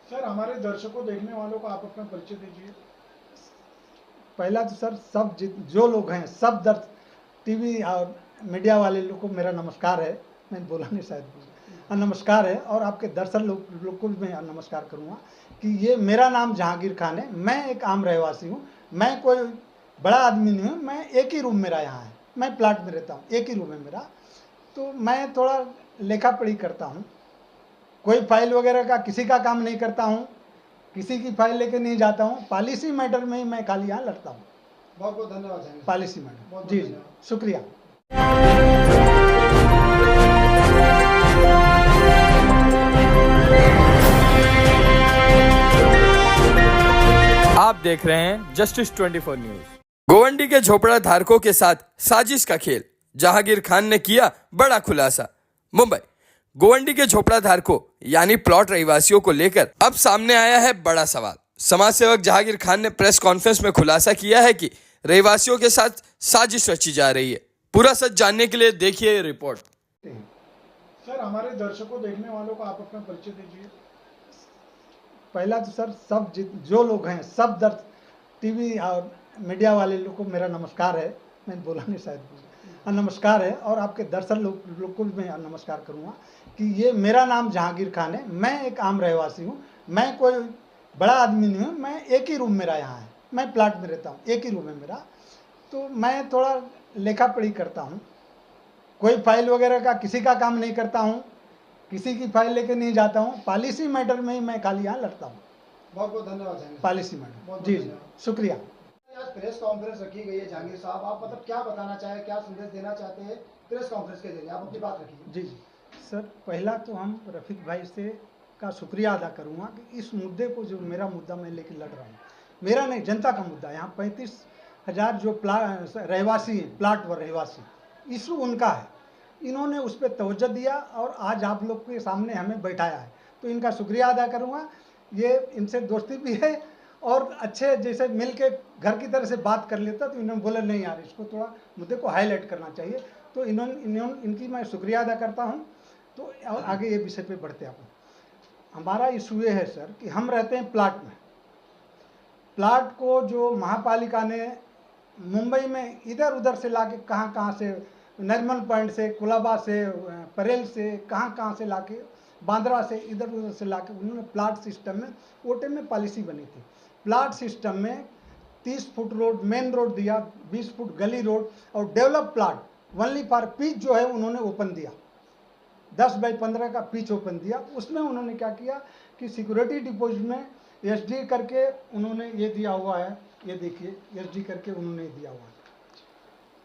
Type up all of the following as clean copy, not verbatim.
Sir, हमारे दर्शकों देखने वालों को आप अपना परिचय दीजिए। पहला तो सर सब जो लोग हैं सब टीवी और मीडिया वाले लोग को मेरा नमस्कार है। मैं बोला नहीं शायद नमस्कार है। और आपके दर्शक लोग को भी मैं नमस्कार करूँगा कि ये मेरा नाम जहांगीर खान है। मैं एक आम रहवासी हूँ। मैं कोई बड़ा आदमी नहीं हूँ। मैं एक ही रूम मेरा यहाँ है। मैं प्लाट में रहता हूँ, एक ही रूम है मेरा। तो मैं थोड़ा लेखा पढ़ी करता हूँ। कोई फाइल वगैरह का किसी का काम नहीं करता हूँ, किसी की फाइल लेके नहीं जाता हूँ। पॉलिसी मैटर में ही मैं खाली यहाँ लड़ता हूँ। बहुत बहुत धन्यवाद। Policy matter. जी जी, शुक्रिया। आप देख रहे हैं जस्टिस 24 न्यूज। गोवंडी के झोपड़ा धारकों के साथ साजिश का खेल, जहांगीर खान ने किया बड़ा खुलासा। मुंबई गोवंडी के झोपड़ा धारकों यानी प्लॉट रहिवासियों को लेकर अब सामने आया है बड़ा सवाल। समाज सेवक जहांगीर खान ने प्रेस कॉन्फ्रेंस में खुलासा किया है कि रहिवासियों के साथ साजिश रची जा रही है। पूरा सच जानने के लिए देखिए ये रिपोर्ट। सर, हमारे दर्शकों देखने वालों को आप अपना परिचय दीजिए। पहला तो सर सब जो लोग हैं सब टीवी और मीडिया वाले लोग को मेरा नमस्कार है। मैं बोला नहीं शायद नमस्कार है। और आपके दर्शक लोग को भी मैं नमस्कार करूँगा कि ये मेरा नाम जहांगीर खान है। मैं एक आम रहवासी हूँ। मैं कोई बड़ा आदमी नहीं हूँ। मैं एक ही रूम मेरा यहाँ है। मैं प्लाट में रहता हूँ, एक ही रूम है मेरा। तो मैं थोड़ा लेखा पढ़ी करता हूँ। कोई फाइल वगैरह का किसी का काम नहीं करता हूँ, किसी की फाइल लेके नहीं जाता हूँ। पॉलिसी मैटर में ही मैं खाली यहाँ लड़ता हूँ। बहुत बहुत धन्यवाद। Policy matter. जी जी, शुक्रिया। आज प्रेस कॉन्फ्रेंस रखी गई है जहांगीर साहब, आप मतलब क्या बताना चाहे, क्या संदेश देना चाहते हैं प्रेस कॉन्फ्रेंस के जरिए? आप अपनी बात रखिए। जी जी सर, पहला तो हम रफ़ीक भाई से का शुक्रिया अदा करूँगा कि इस मुद्दे को, जो मेरा मुद्दा मैं लेकर लड़ रहा हूँ, मेरा नहीं जनता का मुद्दा। यहाँ 35,000 जो रहवासी हैं, प्लाट व रहवासी, इशू उनका है। इन्होंने उस पर तवज्जो दिया और आज आप लोग के सामने हमें बैठाया है, तो इनका शुक्रिया अदा करूँगा। ये इनसे दोस्ती भी है और अच्छे जैसे मिल के घर की तरह से बात कर लेता, तो इन्होंने बोला नहीं यार, इसको थोड़ा मुद्दे को हाईलाइट करना चाहिए। तो इनकी मैं शुक्रिया अदा करता हूँ। तो और आगे ये विषय पे बढ़ते हैं। हमारा इशू ये है सर कि हम रहते हैं प्लाट में। प्लाट को जो महापालिका ने मुंबई में इधर उधर से लाके कहाँ से, नरिमन पॉइंट से, कुलाबा से, परेल से, कहाँ से लाके, बांद्रा से, इधर उधर से लाके उन्होंने प्लाट सिस्टम में ओटे में पॉलिसी बनी थी। प्लाट सिस्टम में 30 फुट रोड मेन रोड दिया, 20 फुट गली रोड और develop plot only for pitch जो है उन्होंने ओपन दिया। 10 बाई 15 का पिच ओपन दिया। उसमें उन्होंने क्या किया कि सिक्योरिटी डिपॉजिट में एसडी करके उन्होंने ये दिया हुआ है, ये देखिए एसडी करके उन्होंने दिया हुआ है।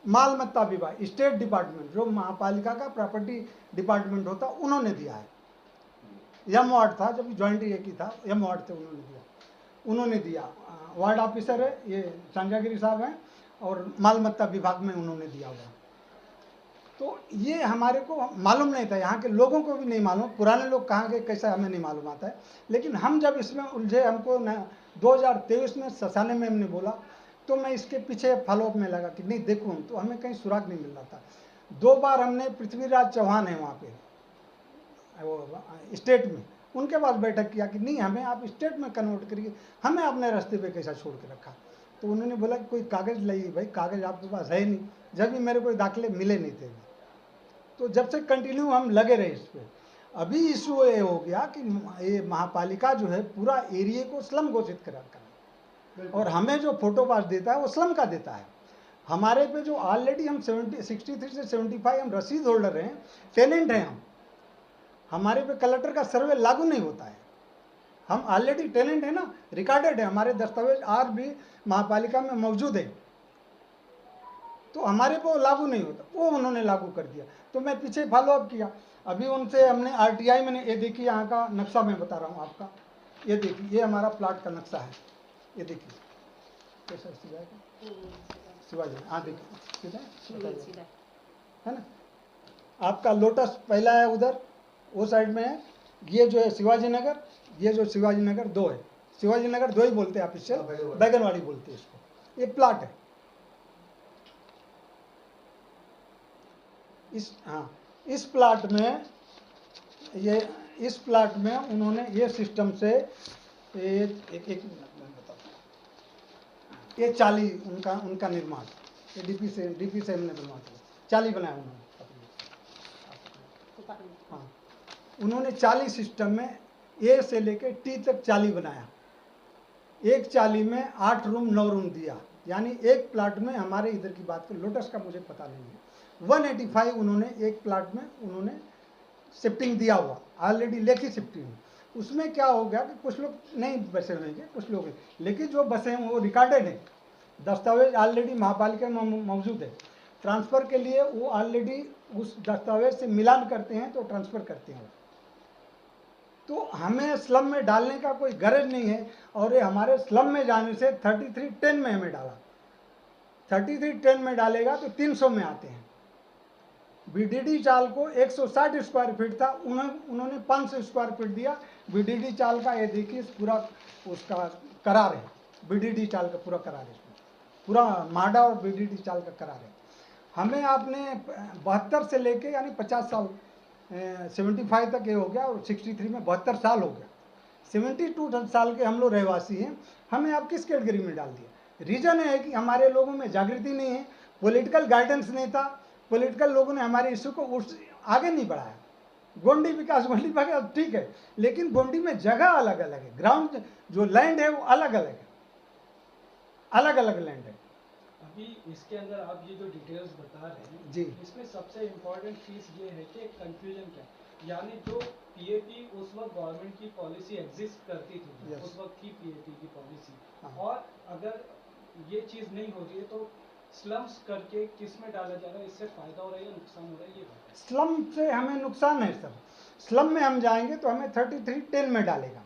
माल मत्ता विभाग, स्टेट डिपार्टमेंट, जो महापालिका का प्रॉपर्टी डिपार्टमेंट होता, उन्होंने दिया है। एम वार्ड था, जब ज्वाइंट एक ही था, एम वार्ड थे, उन्होंने दिया। वार्ड ऑफिसर है ये संजागिरी साहब हैं और माल मत्ता विभाग में उन्होंने दिया हुआ। तो ये हमारे को मालूम नहीं था, यहाँ के लोगों को भी नहीं मालूम, पुराने लोग कहाँ के कैसा हमें नहीं मालूम आता है। लेकिन हम जब इसमें उलझे, हमको 2023 में ससाने में हमने बोला, तो मैं इसके पीछे फॉलोअप में लगा कि नहीं देखो हम, तो हमें कहीं सुराग नहीं मिल रहा था। 2 बार हमने पृथ्वीराज चौहान है वहाँ पे वो स्टेट में, उनके पास बैठक किया कि नहीं हमें आप स्टेट में कन्वर्ट करिए, हमें अपने रास्ते पे कैसा छोड़ के रखा। तो उन्होंने बोला कि कोई कागज़ लाइए। भाई कागज़ आपके पास है नहीं, जब भी मेरे कोई दाखिले मिले नहीं थे। तो जब से कंटिन्यू हम लगे रहे इस पर। अभी इशू ये हो गया कि ये महापालिका जो है पूरा एरिया को स्लम घोषित कर रखा है और हमें जो फोटो पास देता है वो स्लम का देता है। हमारे पे जो ऑलरेडी हम 63 से 75 हम रसीद होल्डर हैं, टेनेंट हैं हम, हमारे पे कलेक्टर का सर्वे लागू नहीं होता है। हम ऑलरेडी टेनेंट है ना, रिकॉर्डेड है, हमारे दस्तावेज आज भी महापालिका में मौजूद है, तो हमारे को लागू नहीं होता, वो उन्होंने लागू कर दिया। तो मैं पीछे फॉलोअप किया। अभी उनसे हमने आरटीआई में, ये देखिए यहाँ का नक्शा मैं बता रहा हूँ आपका, ये देखिए ये हमारा प्लाट का नक्शा है, ये देखिए कैसा शिवाजी, हाँ देखिए सीधा है ना। आपका लोटस पहला है उधर, वो साइड में है। ये जो है शिवाजी नगर, ये जो शिवाजी नगर 2 है, शिवाजी नगर 2 ही बोलते हैं ऑफिशियल, बैगनवाड़ी बोलते हैं इसको। ये प्लाट है इस प्लाट में ये इस प्लाट में उन्होंने ये सिस्टम से एक मिनट में बताता हूँ। ये चाली उनका निर्माण, ये डीपी से हमने बनवा दिया, चाली बनाया उन्होंने। हाँ, उन्होंने चाली सिस्टम में ए से लेके टी तक चाली बनाया। एक चाली में 8 रूम 9 रूम दिया, यानी एक प्लाट में, हमारे इधर की बात करें, लोटस का मुझे पता नहीं है, 185 उन्होंने एक प्लाट में उन्होंने शिफ्टिंग दिया हुआ, ऑलरेडी लेखी शिफ्टिंग। उसमें क्या हो गया कि कुछ लोग नहीं बसे होंगे, कुछ लोग, लेकिन जो बसे हैं वो रिकॉर्डेड है, दस्तावेज ऑलरेडी महापालिका में मौजूद है। ट्रांसफ़र के लिए वो ऑलरेडी उस दस्तावेज से मिलान करते हैं तो ट्रांसफ़र करते हैं। तो हमें स्लम में डालने का कोई गरज नहीं है, और ये हमारे स्लम में जाने से 3310 में हमें डाला, 3310 में डालेगा तो 300 में आते हैं। बीडीडी चाल को 160 स्क्वायर फीट था, उन्होंने 500 स्क्वायर फीट दिया। बीडीडी चाल का ये देखिए पूरा उसका करार है, बीडीडी चाल का पूरा करार है, इसमें पूरा माडा और बीडीडी चाल का करार है। हमें आपने 72 से लेके यानी 50 साल 75 तक ये हो गया, और 63 में 72 साल हो गया, 72 साल के हम लोग रहवासी हैं। हमें आप किस कैटेगरी में डाल दिया? रीज़न है कि हमारे लोगों में जागृति नहीं है, पॉलिटिकल गाइडेंस नहीं था, पॉलिटिकल लोगों ने हमारे इशू को आगे नहीं बढ़ाया। गोंडी विकास ठीक है, लेकिन गोंडी में जगह अलग अलग है, ग्राउंड जो लैंड है वो अलग अलग है, अलग अलग लैंड है। अभी इसके अंदर आप ये जो डिटेल्स बता रहे हैं जी, इसमें सबसे इम्पोर्टेंट चीज़ ये है कि कंफ्यूजन क्या है, यानी जो पीएपी उस वक्त गवर्नमेंट की पॉलिसी एग्जिस्ट करती थी, Yes. उस वक्त की पीएपी की पॉलिसी, हाँ। और अगर ये चीज़ नहीं हो रही है तो स्लम्स करके किस में डाला जा रहा है, इससे फायदा हो रहा है या नुकसान हो रहा है, ये बताएं। स्लम से हमें नुकसान है सर। स्लम में हम जाएंगे तो हमें 3310 में डालेगा,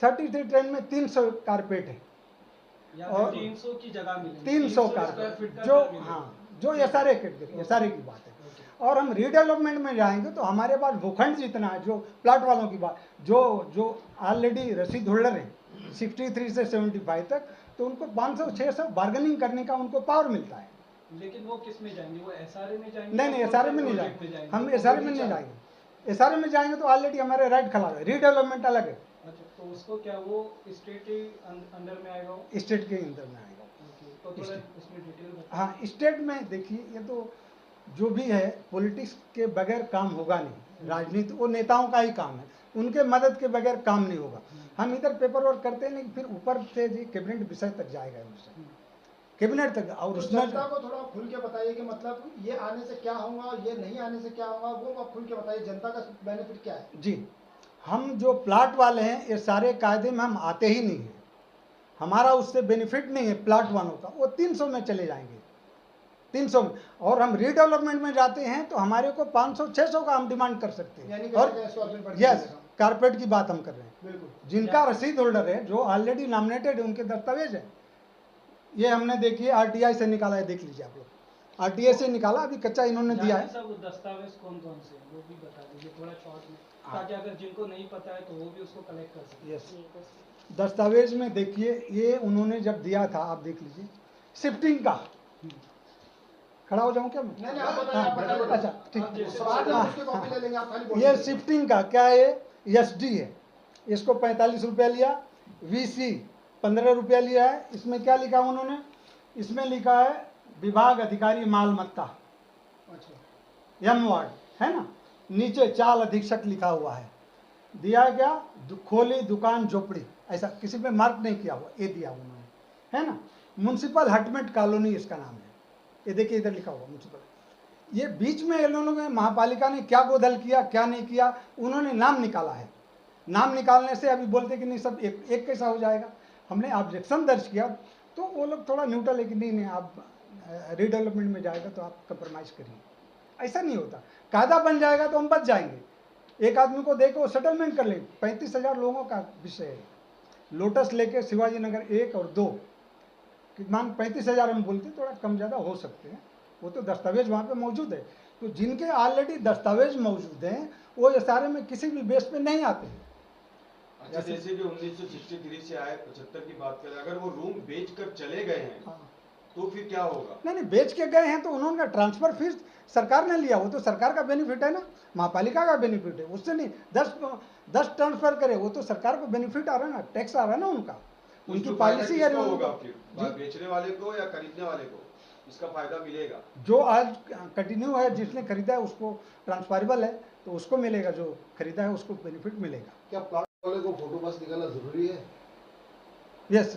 3310 में 300 कारपेट है, और 300 की जगह मिलेगी, 300 स्क्वायर कारपेट फीट का जो, घर मिलेगा। हाँ, जो एसआरए कैटेगरी, एसआरए की बात है। और हम रीडेवलपमेंट में जाएंगे तो हमारे पास भूखंड जितना है, जो प्लाट वालों की बात, जो ऑलरेडी रसीद होल्डर हैं 63 से 75 तक, तो उनको 500-600 बार्गेनिंग करने का उनको पावर मिलता है। लेकिन वो किस में जाएंगे, वो एसआरए में जाएंगे? नहीं, एसआरए में नहीं जाएंगे, हम एसआरए में नहीं जाएंगे। एसआरए में जाएंगे तो ऑलरेडी हमारे राइट खिलाफ है, रीडेवलपमेंट अलग है। अच्छा, तो उसको क्या वो स्टेट के अंडर में आएगा? स्टेट के अंदर में आएगा। तो थोड़ा इसमें डिटेल बताइए। हाँ, स्टेट में देखिए, ये तो जो भी है पॉलिटिक्स के बगैर काम होगा नहीं, राजनीति वो नेताओं का ही काम है, उनके मदद के बगैर काम नहीं होगा। हम इधर पेपर वर्क करते हैं, लेकिन फिर ऊपर से जी कैबिनेट विषय तक जाएगा, उससे कैबिनेट तक। और तो उसमें जनता को थोड़ा खुल के बताइए कि मतलब ये आने से क्या होगा, ये नहीं आने से क्या होगा, वो आप खुल के बताइए, जनता का बेनिफिट क्या है? जी, हम जो प्लाट वाले हैं ये सारे कायदे में हम आते ही नहीं हैं, हमारा उससे बेनिफिट नहीं है प्लाट वालों का, वो 300 में चले जाएंगे, 300 में। और हम रीडेवलपमेंट में जाते हैं तो हमारे को 500-600 का हम डिमांड कर सकते यानी हैं। कि और जैसे स्क्वायर फीट बढ़ यस, जाएगा। कारपेट की बात हम कर रहे हैं, बिल्कुल। जिनका रसीद होल्डर है, जो ऑलरेडी नॉमिनेटेड है, उनके दस्तावेज है। ये हमने देखिए आरटीआई से निकाला है, देख लीजिए आप लोग, आरटीआई से निकाला, अभी कच्चा इन्होंने दिया है। सब दस्तावेज कौन कौन से हैं वो भी बता दीजिए थोड़ा शॉर्ट में, हाँ। ताकि अगर जिनको नहीं पता है तो वो भी उसको कलेक्ट कर सके। यस, दस्तावेज में देखिए, ये उन्होंने जब दिया था, आप देख लीजिए, शिफ्टिंग का। खड़ा हो जाऊं क्या मैं? नहीं, आप बताइए, आप बताइए। अच्छा, ठीक। बाद में हाँ, उसकी कॉपी ले लेंगे, आप खाली ये बोलिए। शिफ्टिंग का क्या है? एसडी है, इसको 45 रुपया लिया। वीसी 15 रुपया लिया है। इसमें क्या लिखा उन्होंने? इसमें लिखा है विभाग अधिकारी मालमत्ता, अच्छा, एम वार्ड है ना, नीचे चाल अधीक्षक लिखा हुआ है। दिया क्या? खोली दुकान झोपड़ी, ऐसा किसी पे मार्क नहीं किया हुआ, ये दिया उन्होंने, है ना। म्युनिसिपल हटमेंट कॉलोनी इसका नाम है, ये देखिए इधर लिखा हुआ म्युनिसिपल। ये बीच में इन लोगों ने, महापालिका ने क्या गोदल किया क्या नहीं किया, उन्होंने नाम निकाला है। नाम निकालने से अभी बोलते कि नहीं सब एक कैसा हो जाएगा। हमने ऑब्जेक्शन दर्ज किया तो वो लोग थोड़ा न्यूट्रल है कि नहीं आप रीडेवलपमेंट में जाएगा तो आप कंप्रोमाइज़ करिए। ऐसा नहीं होता, कायदा बन जाएगा तो हम बच जाएंगे। एक आदमी को देखो सेटलमेंट कर ले, 35,000 लोगों का विषय है। लोटस लेके शिवाजी नगर 1 और 2 मान 35,000 हम बोलते, थोड़ा कम ज़्यादा हो सकते हैं, वो तो दस्तावेज वहाँ पे मौजूद है। तो जिनके ऑलरेडी दस्तावेज मौजूद हैं वो ये सारे में किसी भी बेस पे नहीं आते हैं। अच्छा, जैसे कि 1963 से आए 75 की बात करें, अगर वो रूम बेच कर चले गए हैं हाँ। तो फिर क्या होगा? नहीं, बेच के गए हैं तो उन्होंने ट्रांसफ़र फीस सरकार ने लिया, वो तो सरकार का बेनिफिट है ना। महापालिका का बेनिफिट है, उससे नहीं 10 ट्रांसफर करे वो तो सरकार को बेनिफिट आ रहा है ना, टैक्स आ रहा है ना उनका, उनकी उसको फायदा पॉलिसी किसको है। होगा फिर? बेचने वाले को या खरीदने वाले को इसका फायदा मिलेगा? जो आज कंटिन्यू है, जिसने खरीदा है उसको ट्रांसफरेबल है तो उसको मिलेगा, जो खरीदा है उसको बेनिफिट मिलेगा। क्या प्लॉट वाले को फोटो पास निकालना जरूरी है? यस,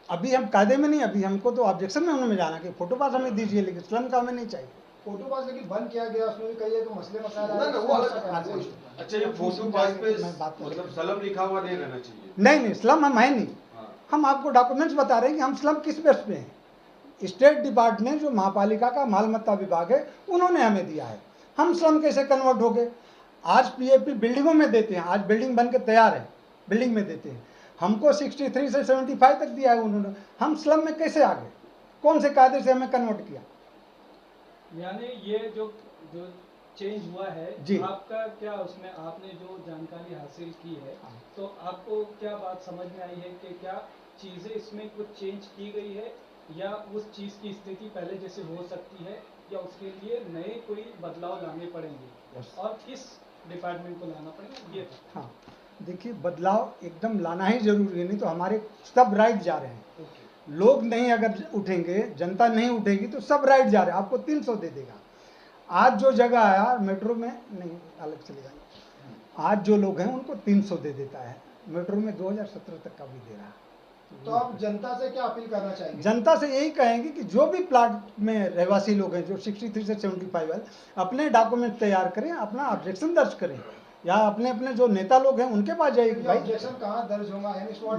अभी हम कायदे में नहीं, अभी हमको तो ऑब्जेक्शन में उन्होंने जाना कि फोटो पास हमें दीजिए, लेकिन स्लम का हमें नहीं चाहिए। फोटो पास लेकिन बंद किया गया, उसमें भी कई एक मसले मसाइल आए। ना, वो अलग उसका क्या है? अच्छा, ये फोटो पास पे मैं बात कर रहा मतलब सलम लिखा हुआ नहीं रहना चाहिए? नहीं, स्लम हम है नहीं। हाँ। हम आपको डॉक्यूमेंट्स बता रहे हैं कि हम स्लम किस बेस पे हैं। स्टेट डिपार्टमेंट जो महापालिका का मालमत्ता विभाग है उन्होंने हमें दिया है, हम स्लम कैसे कन्वर्ट हो गए? आज पीएपी बिल्डिंगों में देते हैं, आज बिल्डिंग बन के तैयार है, बिल्डिंग में देते हैं। हमको 63 से 75 तक दिया है उन्होंने, हम स्लम में कैसे आ गए? कौन से कायदे से हमें कन्वर्ट किया? यानी ये जो चेंज हुआ है जी। आपका क्या उसमें आपने जो जानकारी हासिल की है तो आपको क्या बात समझ में आई है कि क्या चीजें इसमें कुछ चेंज की गई है या उस चीज की स्थिति पहले जैसे हो सकती है या उसके लिए नए कोई बदलाव लाने पड़ेंगे और किस डिपार्टमेंट को लाना पड़ेगा? ये था। हाँ, देखिए बदलाव एकदम लाना ही जरूरी है, नहीं तो हमारे सब राइट जा रहे हैं। लोग नहीं अगर उठेंगे, जनता नहीं उठेगी तो सब राइट जा रहे हैं। आपको 300 दे देगा। आज जो जगह आया मेट्रो में नहीं, अलग चलेगा। आज जो लोग हैं उनको 300 दे देता है, मेट्रो में 2017 तक का भी दे रहा है। तो आप जनता से क्या अपील करना चाहेंगे? जनता से यही कहेंगे कि जो भी प्लाट में रहवासी लोग हैं जो 63 से 75 है, अपने डॉक्यूमेंट तैयार करें, अपना ऑब्जेक्शन दर्ज करें, या अपने अपने जो नेता लोग हैं उनके पास जाइए कि भाई ऑब्जेक्शन कहाँ दर्ज होगा? यानी स्पॉट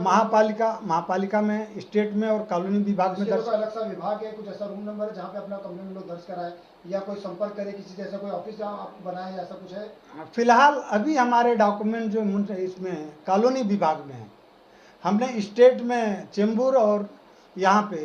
महापालिका में, स्टेट में और कॉलोनी विभाग में इसके दर्ज। कोई अलग सा विभाग है, कुछ ऐसा रूम नंबर है जहाँ पे अपना कंप्लेंट लोग दर्ज कराए, या कोई संपर्क करे किसी जैसा कोई ऑफिस जहाँ आप बनाए, ऐसा कुछ है? फिलहाल अभी हमारे डॉक्यूमेंट जो इसमें कॉलोनी विभाग में है, हमने स्टेट में चेंबूर और यहाँ पे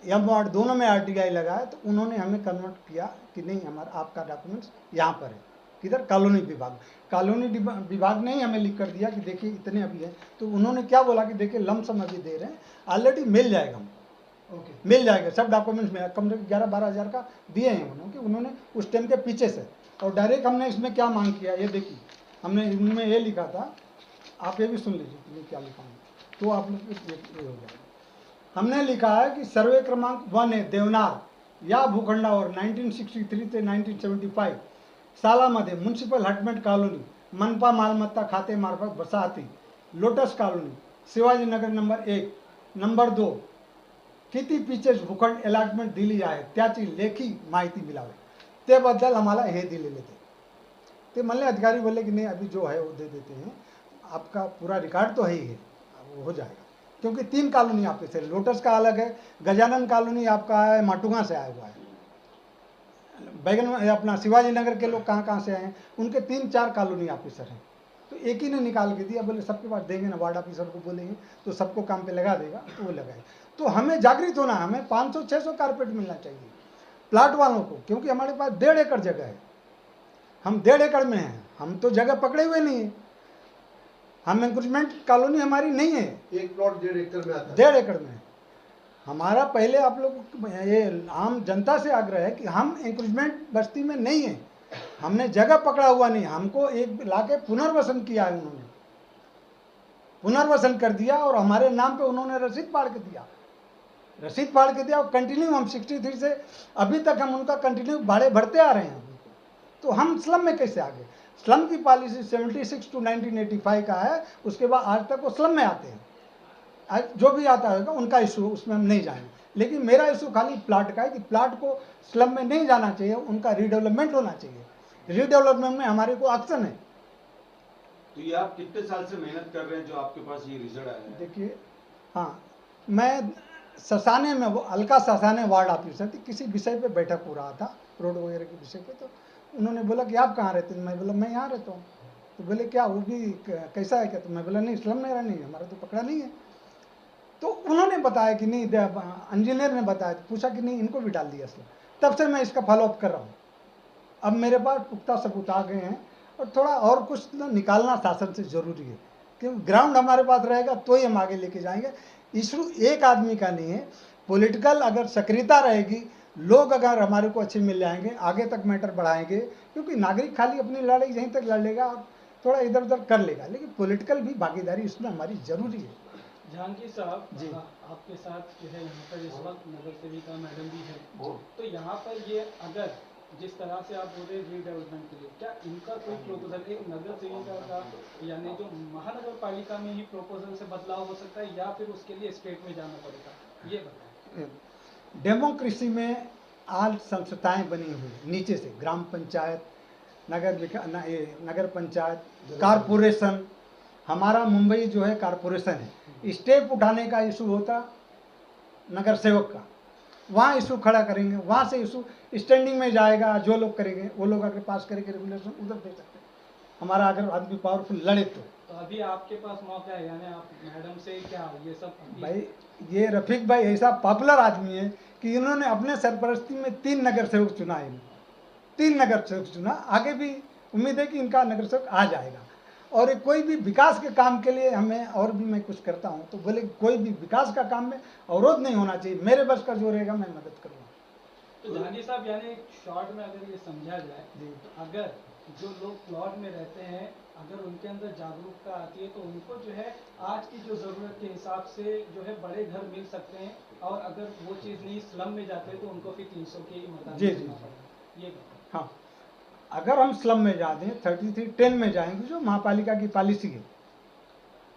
एम वार्ड दोनों में RTI लगाया, तो उन्होंने हमें कन्वर्ट किया कि नहीं, हमारा आपका डॉक्यूमेंट्स यहाँ पर है। किधर? कॉलोनी विभाग ने ही हमें लिख कर दिया कि देखिए इतने अभी है। तो उन्होंने क्या बोला कि देखिए लमसम अभी दे रहे हैं, ऑलरेडी मिल जाएगा हमको। ओके, मिल जाएगा, सब डॉक्यूमेंट्स में कम से कम 11-12 हज़ार का दिए हैं उन्होंने उस टाइम के पीछे से। और डायरेक्ट हमने इसमें क्या मांग किया, ये देखिए हमने इनमें ये लिखा था, आप ये भी सुन लीजिए ये क्या लिखा है, तो आप लोग ये हो जाएगा। हमने लिखा है कि सर्वे क्रमांक 1 है देवनार या भूखंडावर 1963 ते 1975 सालामध्ये म्युन्सिपल हटमेंट कॉलोनी मनपा मालमत्ता खाते मार्फत वसाहती lotus colony Shivajinagar number 1 number 2 किती पीचेस भूखंड अलॉटमेंट दिली आहे त्याची लेखी माहिती मिळावी, ते बद्दल आम्हाला हे दिलेले ते म्हणले अधिकारी बोले कि नहीं अभी जो है वो दे देते हैं, आपका पूरा रिकॉर्ड तो है ही है, वो हो जाएगा। क्योंकि 3 कॉलोनी आपके से, लोटस का अलग है, गजानन कॉलोनी आपका है माटुंगा से आया हुआ है, बैगन अपना शिवाजी नगर के लोग कहाँ कहाँ से आए हैं, उनके 3-4 कॉलोनी ऑफिसर हैं। तो एक ही ने निकाल के दिया, बोले सबके पास देंगे ना, वार्ड ऑफिसर को बोलेंगे तो सबको काम पे लगा देगा, तो वो लगाए। तो हमें जागृत होना, हमें 500-600 कारपेट मिलना चाहिए प्लाट वालों को, क्योंकि हमारे पास 1.5 एकड़ जगह है, हम 1.5 एकड़ में हैं, हम तो जगह पकड़े हुए नहीं है, हम इंक्रोचमेंट कॉलोनी हमारी नहीं है। एक प्लॉट 1.5 एकड़ में आता है। 1.5 एकड़ में हमारा। पहले आप लोग ये आम जनता से आग्रह है कि हम इंक्रोचमेंट बस्ती में नहीं है, हमने जगह पकड़ा हुआ नहीं, हमको एक लाके पुनर्वसन किया है, उन्होंने पुनर्वसन कर दिया और हमारे नाम पे उन्होंने रसीद फाड़ के दिया, और कंटिन्यू हम 63 से अभी तक हम उनका कंटिन्यू भाड़े भरते आ रहे हैं। तो हम स्लम में कैसे आ गए? स्लम की पॉलिसी 76 to 1985 का है, उसके बाद आज तक वो स्लम में आते हैं। आज जो भी आता होगा उनका इशू, उसमें हम नहीं जाएंगे, लेकिन मेरा इशू खाली प्लाट का है कि प्लाट को स्लम में नहीं जाना चाहिए, उनका रीडेवलपमेंट होना चाहिए। रीडेवलपमेंट में हमारे को एक्शन है। तो ये आप कितने साल से मेहनत कर रहे हैं जो आपके पास ये रिजल्ट आया है? देखिए, हाँ, मैं ससाने में, वो अलका ससाने वार्ड ऑफिसर थी, किसी विषय पे बैठक हो रहा था रोड वगैरह के विषय पे, तो उन्होंने बोला कि आप कहाँ रहते हैं? मैं बोला मैं यहाँ रहता हूँ। तो बोले क्या वो भी कैसा है क्या? तो मैं बोला नहीं, स्लम मेरा नहीं है, हमारा तो पकड़ा नहीं है। तो उन्होंने बताया कि नहीं, इंजीनियर ने बताया, पूछा कि नहीं इनको भी डाल दिया स्लम। तब से मैं इसका फॉलोअप कर रहा हूँ। अब मेरे पास पुख्ता सबूत आ गए हैं और थोड़ा और कुछ निकालना शासन से ज़रूरी है, क्योंकि ग्राउंड हमारे पास रहेगा तो ही हम आगे लेके जाएंगे। इशू एक आदमी का नहीं है, पॉलिटिकल अगर सक्रियता रहेगी, लोग अगर हमारे को अच्छे मिल जाएंगे, आगे तक मैटर बढ़ाएंगे, क्योंकि नागरिक खाली अपनी लड़ाई यहीं तक लड़ लेगा और थोड़ा इधर उधर कर लेगा, लेकिन पॉलिटिकल भी भागीदारी इसमें हमारी जरूरी है। जहांगीर साहब जी। आपके साथ जो है यहाँ पर इस वक्त नगर सेविका मैडम भी है, तो यहाँ पर ये अगर जिस तरह से आप बोल रहे हैं रीडेवलपमेंट के लिए, क्या इनका कोई प्रोपोजल एक नगर सेविका का यानी जो महानगर पालिका में ही प्रोपोजल से बदलाव हो सकता है या फिर उसके लिए स्टेट में जाना पड़ेगा, ये बताएं। डेमोक्रेसी में आज संस्थाएं बनी हुई नीचे से, ग्राम पंचायत, नगर पंचायत, कारपोरेशन। हमारा मुंबई जो है कारपोरेशन है, स्टेप उठाने का इशू होता नगर सेवक का, वहाँ इशू खड़ा करेंगे, वहाँ से इशू स्टैंडिंग में जाएगा, जो लोग करेंगे वो लोग अगर पास करेंगे रेगुलेशन उधर दे सकते हैं। हमारा अगर आदमी पावरफुल लड़े तो अभी आपके पास मौका है, यानी आप मैडम से क्या ये सब भाई, ये रफीक भाई ऐसा पॉपुलर आदमी है कि इन्होंने अपने सरपरस्ती में 3 नगर सेवक चुना है, 3 नगर सेवक चुना। आगे भी उम्मीद है कि इनका नगर सेवक आ जाएगा। और कोई भी विकास के काम के लिए हमें, और भी मैं कुछ करता हूँ तो बोले कोई भी विकास का काम में अवरोध नहीं होना चाहिए, मेरे बस का जो रहेगा मैं मदद करूँगा। तो जहांगीर साहब, यानी शॉर्ट में अगर ये समझा जाए तो अगर जो लोग प्लॉट में रहते हैं, अगर उनके अंदर जागरूकता आती है तो उनको जो है आज की जो ज़रूरत के हिसाब से जो है बड़े घर मिल सकते हैं, और अगर वो चीज़ नहीं स्लम में जाते हैं तो उनको फिर 300 के ही मकान जी, मिलना पड़ेगा। ये हाँ, अगर हम स्लम में जा दें 3310 में जाएंगे, जो महापालिका की पॉलिसी है,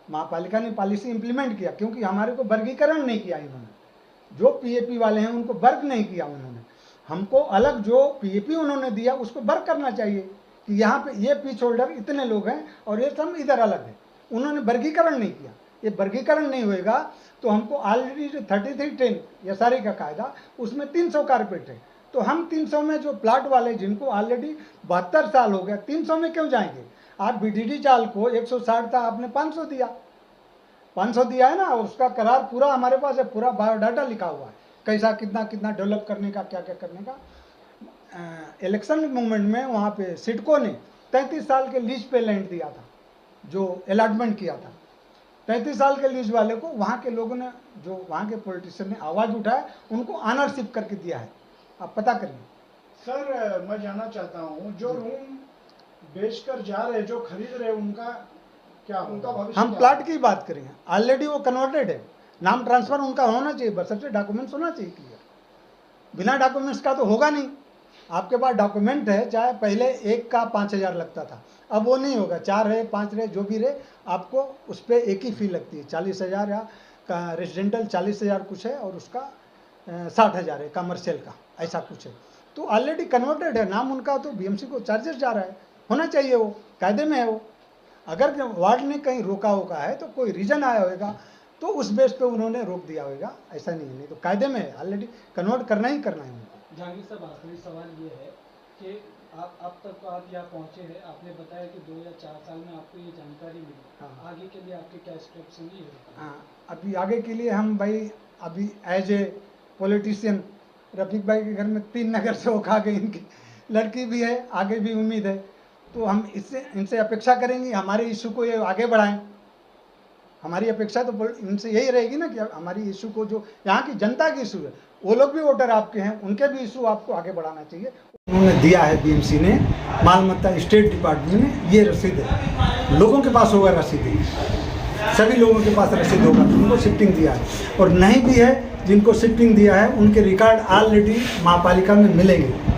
महापालिका ने पॉलिसी इंप्लीमेंट किया, क्योंकि हमारे को वर्गीकरण नहीं किया इन्होंने। जो पीएपी वाले हैं उनको वर्ग नहीं किया उन्होंने, हमको अलग जो पीएपी उन्होंने दिया उसको वर्ग करना चाहिए कि यहाँ पे ये पिच होल्डर इतने लोग हैं और ये सब इधर अलग है। उन्होंने वर्गीकरण नहीं किया, ये वर्गीकरण नहीं होएगा तो हमको ऑलरेडी जो 3310 यसारी का कायदा, उसमें 300 कारपेट है, तो हम 300 में जो प्लाट वाले जिनको ऑलरेडी 72 साल हो गया, 300 में क्यों जाएंगे? आप बीडीडी चाल को 160 था, आपने 500 दिया, 500 दिया है ना, उसका करार पूरा हमारे पास है, पूरा बायोडाटा लिखा हुआ है, कैसा कितना कितना डेवलप करने का, क्या क्या करने का। इलेक्शन मूवमेंट में वहाँ पे सिडको ने 33 साल के लीज पे लैंड दिया था, जो अलॉटमेंट किया था 33 साल के लीज वाले को, वहाँ के लोगों ने, जो वहाँ के पॉलिटिशियन ने आवाज़ उठाया, उनको ऑनरशिप करके दिया है। आप पता करिए। सर, मैं जानना चाहता हूँ, जो रूम बेचकर जा रहे, जो खरीद रहे, उनका क्या, उनका भविष्य? हम प्लाट की बात करेंगे, ऑलरेडी वो कन्वर्टेड है, नाम ट्रांसफर उनका होना चाहिए, बस सबसे डॉक्यूमेंट्स होना चाहिए क्लियर। बिना डॉक्यूमेंट्स का तो होगा नहीं। आपके पास डॉक्यूमेंट है, चाहे पहले एक का 5000 लगता था, अब वो नहीं होगा, 4 रहे 5 रहे जो भी रहे, आपको उस पर एक ही फी लगती है, 40,000 या का रेजिडेंटल 40,000 कुछ है, और उसका 60,000 है कमर्शियल का, ऐसा कुछ है। तो ऑलरेडी कन्वर्टेड है नाम उनका, तो बीएमसी को चार्जेस जा रहा है, होना चाहिए, वो कायदे में है वो। अगर वार्ड ने कहीं रोका होगा है तो कोई रीजन आया होगा, तो उस बेस पे उन्होंने रोक दिया होगा, ऐसा नहीं है, नहीं तो कायदे में है, ऑलरेडी कन्वर्ट करना ही करना है उनको। जहांगीर साहब, आखिरी सवाल ये है कि आप अब तक तो आप यहाँ पहुँचे हैं, आपने बताया कि 2 या 4 साल में आपको ये जानकारी मिली, हाँ। आगे के लिए आपके क्या स्टेप्स होंगे? हाँ, अभी आगे के लिए हम भाई, अभी एज ए पॉलिटिशियन, रफीक भाई के घर में 3 नगर सेवक आ गए, इनकी लड़की भी है, आगे भी उम्मीद है, तो हम इनसे अपेक्षा करेंगे हमारे इशू को ये आगे बढ़ाएं। हमारी अपेक्षा तो इनसे यही रहेगी ना कि हमारी इशू को, जो यहाँ की जनता की इशू है, वो लोग भी वोटर आपके हैं, उनके भी इशू आपको आगे बढ़ाना चाहिए। उन्होंने दिया है बीएमसी ने, मालमत्ता स्टेट डिपार्टमेंट में, ये रसीद है, लोगों के पास होगा रसीद, सभी लोगों के पास रसीद होगा, उनको शिफ्टिंग दिया है, और नहीं भी है जिनको शिफ्टिंग दिया है उनके रिकॉर्ड ऑलरेडी महापालिका में मिलेंगे।